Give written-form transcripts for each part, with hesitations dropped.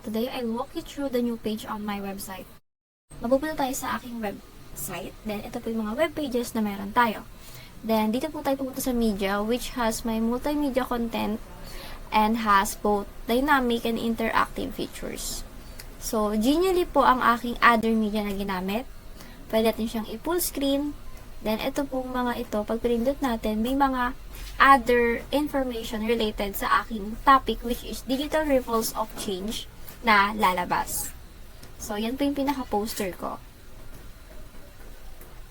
today I'll walk you through the new page on my website. Mapupunta tayo sa aking website. Then, ito po yung mga web pages na meron tayo. Then, dito po tayo pupunta sa media, which has my multimedia content and has both dynamic and interactive features. So, Genially po ang aking other media na ginamit. Pwede natin siyang i-full screen. Then, ito pong mga ito, pag pinindot natin, may mga other information related sa aking topic, which is digital ripples of change na lalabas. So, yan po yung pinaka-poster ko.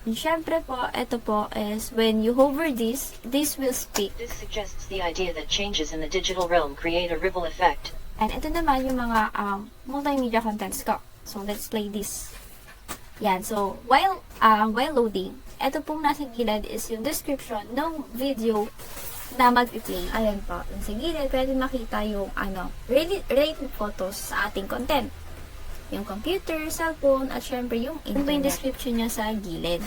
And syempre po, ito po is when you hover this will speak. This suggests the idea that changes in the digital realm create a ripple effect. And ito naman yung mga multimedia contents ko. So, let's play this. Yan. So, while loading, ito pong nasa gilid is yung description ng video na mag-play. Ayan po. Yung sa gilid, pwede makita yung related photos sa ating content. Yung computer, cellphone, at syempre yung internet. Ito yung description niya sa gilid.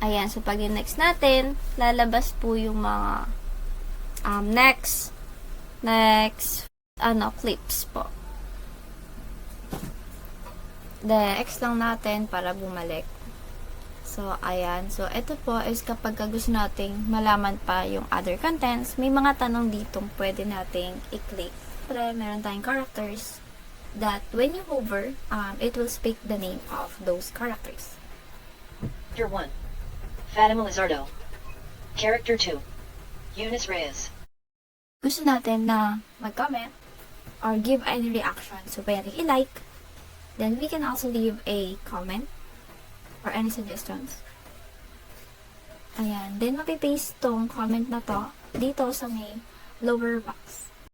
Ayan. So, pag yung next natin, lalabas po yung mga next clips po. The X lang natin para bumalik. So, ayan. So, ito po is kapag gusto nating malaman pa yung other contents, may mga tanong ditong pwede nating i-click. Pero meron tayong characters that when you hover, it will speak the name of those characters. Character 1. Fatima Lizardo. Character 2. Eunice Reyes. Gusto natin na mag-comment or give any reaction. So, pwede i-like. Then, we can also leave a comment or any suggestions. Ayan. Then, mapipaste tong comment na to dito sa may lower box.